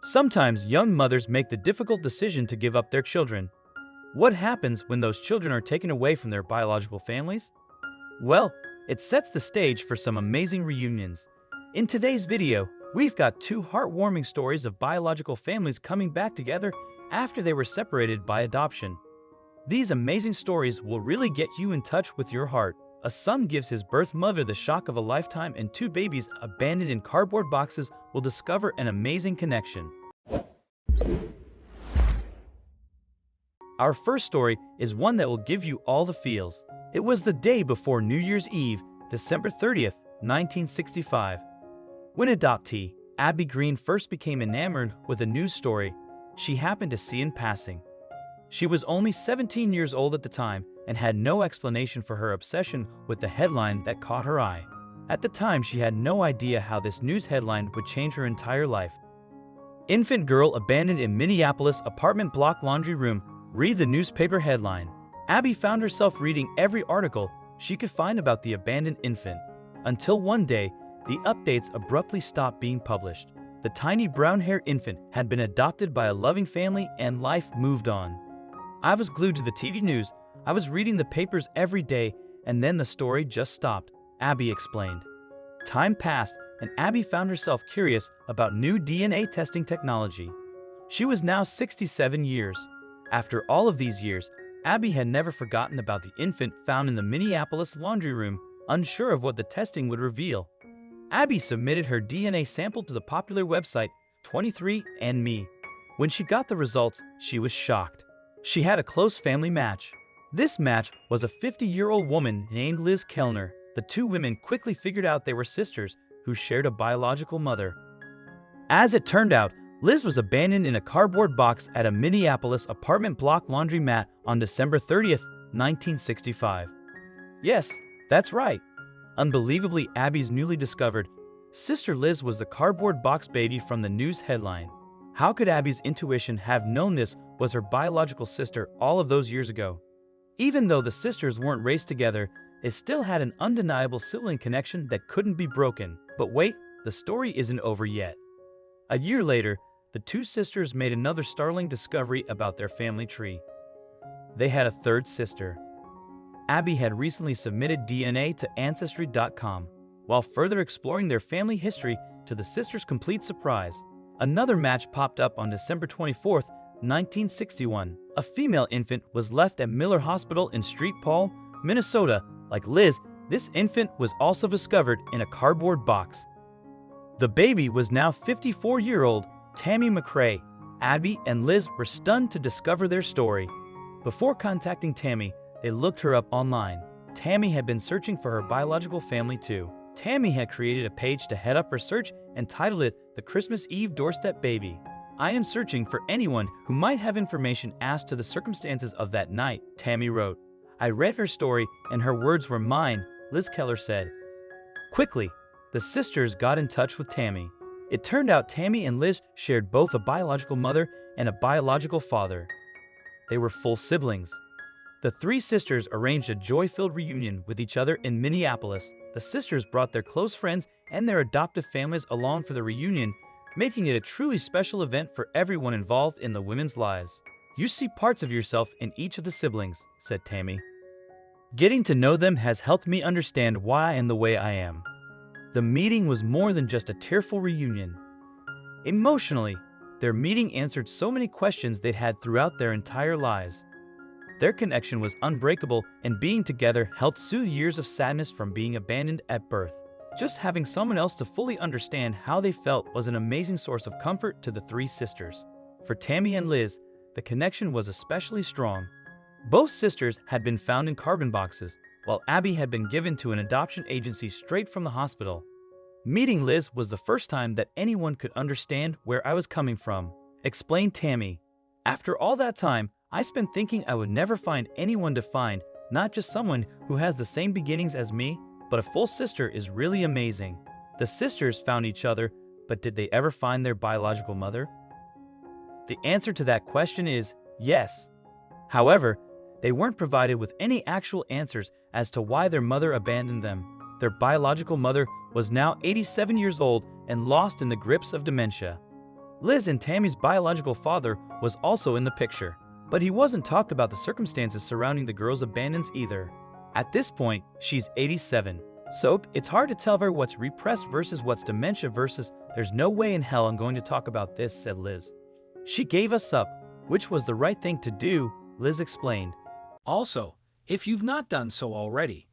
Sometimes young mothers make the difficult decision to give up their children. What happens when those children are taken away from their biological families? Well, it sets the stage for some amazing reunions. In today's video, we've got two heartwarming stories of biological families coming back together after they were separated by adoption. These amazing stories will really get you in touch with your heart. A son gives his birth mother the shock of a lifetime, and two babies abandoned in cardboard boxes will discover an amazing connection. Our first story is one that will give you all the feels. It was the day before New Year's Eve, December 30th, 1965. When adoptee Abby Green first became enamored with a news story she happened to see in passing. She was only 17 years old at the time and had no explanation for her obsession with the headline that caught her eye. At the time, she had no idea how this news headline would change her entire life. Infant girl abandoned in Minneapolis apartment block laundry room. Read the newspaper headline. Abby found herself reading every article she could find about the abandoned infant, until one day, the updates abruptly stopped being published. The tiny brown-haired infant had been adopted by a loving family and life moved on. I was glued to the TV news. I was reading the papers every day, and then the story just stopped, Abby explained. Time passed, and Abby found herself curious about new DNA testing technology. She was now 67 years. After all of these years, Abby had never forgotten about the infant found in the Minneapolis laundry room, unsure of what the testing would reveal. Abby submitted her DNA sample to the popular website 23andMe. When she got the results, she was shocked. She had a close family match. This match was a 50-year-old woman named Liz Kellner. The two women quickly figured out they were sisters who shared a biological mother. As it turned out, Liz was abandoned in a cardboard box at a Minneapolis apartment block laundromat on December 30th, 1965. Yes, that's right. Unbelievably, Abby's newly discovered sister Liz was the cardboard box baby from the news headline. How could Abby's intuition have known this was her biological sister all of those years ago? Even though the sisters weren't raised together, they still had an undeniable sibling connection that couldn't be broken. But wait, the story isn't over yet. A year later, the two sisters made another startling discovery about their family tree. They had a third sister. Abby had recently submitted DNA to Ancestry.com. While further exploring their family history, to the sisters' complete surprise, another match popped up on December 24th, 1961. A female infant was left at Miller Hospital in St. Paul, Minnesota. Like Liz, this infant was also discovered in a cardboard box. The baby was now 54-year-old Tammy McCrae. Abby and Liz were stunned to discover their story. Before contacting Tammy, they looked her up online. Tammy had been searching for her biological family too. Tammy had created a page to head up her search and titled it The Christmas Eve Doorstep Baby. I am searching for anyone who might have information as to the circumstances of that night, Tammy wrote. I read her story and her words were mine, Liz Keller said. Quickly, the sisters got in touch with Tammy. It turned out Tammy and Liz shared both a biological mother and a biological father. They were full siblings. The three sisters arranged a joy-filled reunion with each other in Minneapolis. The sisters brought their close friends and their adoptive families along for the reunion, making it a truly special event for everyone involved in the women's lives. You see parts of yourself in each of the siblings, said Tammy. Getting to know them has helped me understand why I am the way I am. The meeting was more than just a tearful reunion. Emotionally, their meeting answered so many questions they'd had throughout their entire lives. Their connection was unbreakable, and being together helped soothe years of sadness from being abandoned at birth. Just having someone else to fully understand how they felt was an amazing source of comfort to the three sisters. For Tammy and Liz, the connection was especially strong. Both sisters had been found in cardboard boxes, while Abby had been given to an adoption agency straight from the hospital. Meeting Liz was the first time that anyone could understand where I was coming from, explained Tammy. After all that time, I spent thinking I would never find anyone to find, not just someone who has the same beginnings as me, but a full sister is really amazing. The sisters found each other, but did they ever find their biological mother? The answer to that question is yes. However, they weren't provided with any actual answers as to why their mother abandoned them. Their biological mother was now 87 years old and lost in the grips of dementia. Liz and Tammy's biological father was also in the picture, but he wasn't talked about the circumstances surrounding the girl's abandonance either. At this point, she's 87, so it's hard to tell her what's repressed versus what's dementia versus "there's no way in hell I'm going to talk about this," said Liz. She gave us up, which was the right thing to do, Liz explained. Also, if you've not done so already,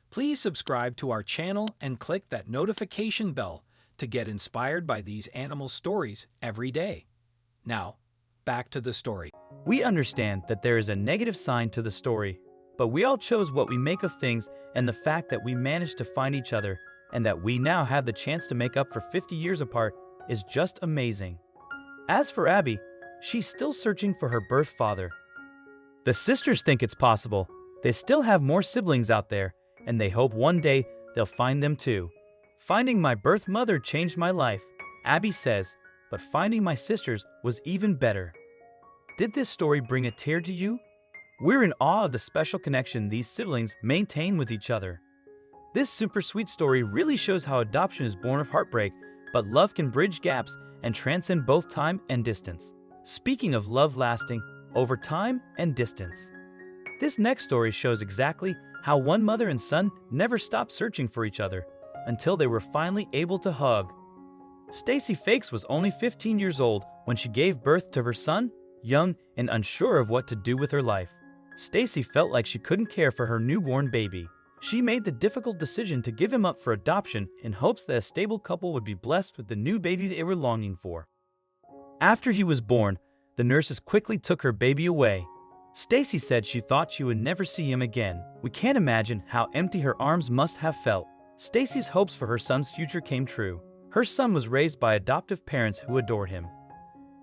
please subscribe to our channel and click that notification bell to get inspired by these animal stories every day. Now, back to the story. We understand that there is a negative side to the story, but we all chose what we make of things, and the fact that we managed to find each other and that we now have the chance to make up for 50 years apart is just amazing. As for Abby, she's still searching for her birth father. The sisters think it's possible. They still have more siblings out there, and they hope one day they'll find them too. "Finding my birth mother changed my life," Abby says, "but finding my sisters was even better." Did this story bring a tear to you? We're in awe of the special connection these siblings maintain with each other. This super sweet story really shows how adoption is born of heartbreak, but love can bridge gaps and transcend both time and distance. Speaking of love lasting over time and distance, this next story shows exactly how one mother and son never stopped searching for each other until they were finally able to hug. Stacy Fakes was only 15 years old when she gave birth to her son, young and unsure of what to do with her life. Stacy felt like she couldn't care for her newborn baby. She made the difficult decision to give him up for adoption in hopes that a stable couple would be blessed with the new baby they were longing for. After he was born, the nurses quickly took her baby away. Stacy said she thought she would never see him again. We can't imagine how empty her arms must have felt. Stacy's hopes for her son's future came true. Her son was raised by adoptive parents who adored him.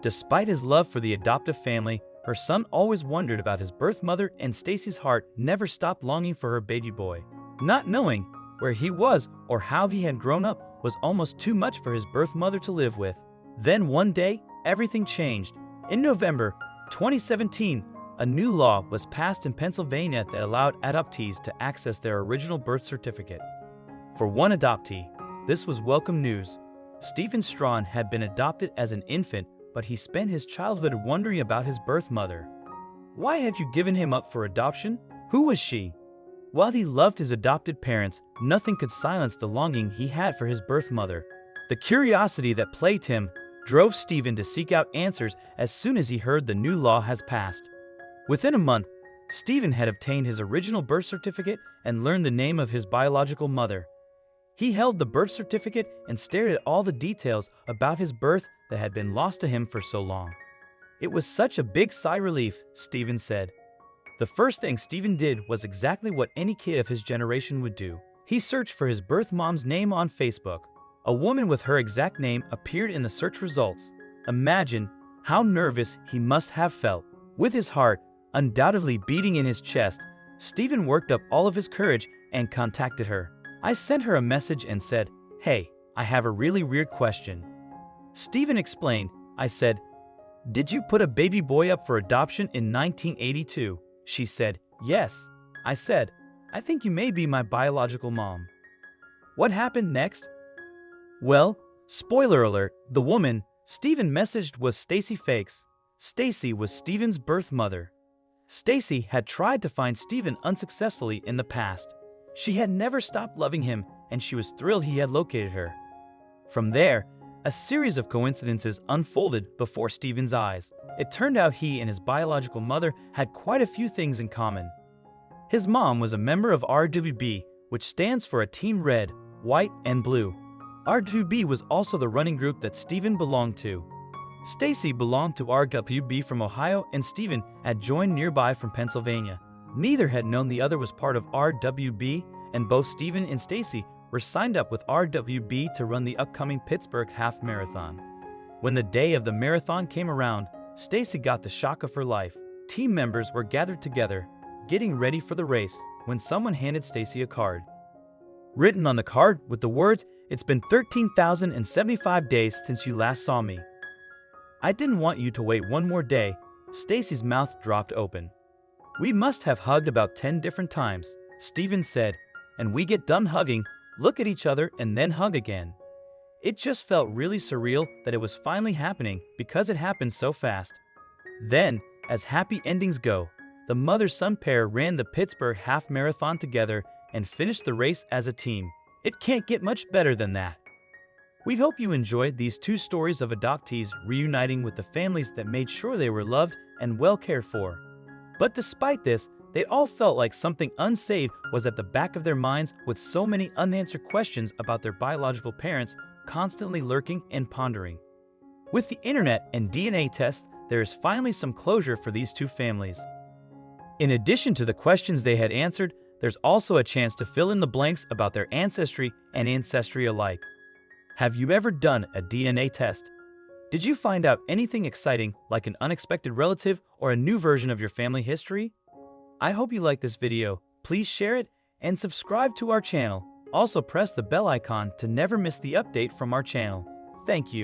Despite his love for the adoptive family, her son always wondered about his birth mother, and Stacy's heart never stopped longing for her baby boy. Not knowing where he was or how he had grown up was almost too much for his birth mother to live with. Then one day, everything changed. In November 2017, a new law was passed in Pennsylvania that allowed adoptees to access their original birth certificate. For one adoptee, this was welcome news. Stephen Strawn had been adopted as an infant, but he spent his childhood wondering about his birth mother. Why had you given him up for adoption? Who was she? While he loved his adopted parents, nothing could silence the longing he had for his birth mother. The curiosity that plagued him drove Stephen to seek out answers as soon as he heard the new law has passed. Within a month, Stephen had obtained his original birth certificate and learned the name of his biological mother. He held the birth certificate and stared at all the details about his birth that had been lost to him for so long. It was such a big sigh of relief, Stephen said. The first thing Stephen did was exactly what any kid of his generation would do. He searched for his birth mom's name on Facebook. A woman with her exact name appeared in the search results. Imagine how nervous he must have felt. With his heart undoubtedly beating in his chest, Stephen worked up all of his courage and contacted her. "I sent her a message and said, 'Hey, I have a really weird question.' Stephen explained. I said, 'Did you put a baby boy up for adoption in 1982? She said, 'Yes.' I said, 'I think you may be my biological mom.' What happened next? Well, spoiler alert, the woman Stephen messaged was Stacy Fakes. Stacy was Stephen's birth mother. Stacy had tried to find Stephen unsuccessfully in the past. She had never stopped loving him, and she was thrilled he had located her. From there, a series of coincidences unfolded before Stephen's eyes. It turned out he and his biological mother had quite a few things in common. His mom was a member of RWB, which stands for a Team Red, White, and Blue. RWB was also the running group that Stephen belonged to. Stacy belonged to RWB from Ohio, and Stephen had joined nearby from Pennsylvania. Neither had known the other was part of RWB, and both Stephen and Stacy were signed up with RWB to run the upcoming Pittsburgh Half Marathon. When the day of the marathon came around, Stacy got the shock of her life. Team members were gathered together, getting ready for the race, when someone handed Stacy a card. Written on the card with the words, "It's been 13,075 days since you last saw me. I didn't want you to wait one more day." Stacy's mouth dropped open. "We must have hugged about 10 different times," Stephen said, "and we get done hugging, look at each other, and then hug again. It just felt really surreal that it was finally happening because it happened so fast. Then, as happy endings go, the mother-son pair ran the Pittsburgh Half Marathon together and finished the race as a team. It can't get much better than that. We hope you enjoyed these two stories of adoptees reuniting with the families that made sure they were loved and well cared for. But despite this, they all felt like something unsaid was at the back of their minds, with so many unanswered questions about their biological parents constantly lurking and pondering. With the internet and DNA tests, there is finally some closure for these two families. In addition to the questions they had answered, there's also a chance to fill in the blanks about their ancestry and ancestry alike. Have you ever done a DNA test? Did you find out anything exciting, like an unexpected relative or a new version of your family history? I hope you like this video. Please share it and subscribe to our channel. Also press the bell icon to never miss the update from our channel. Thank you.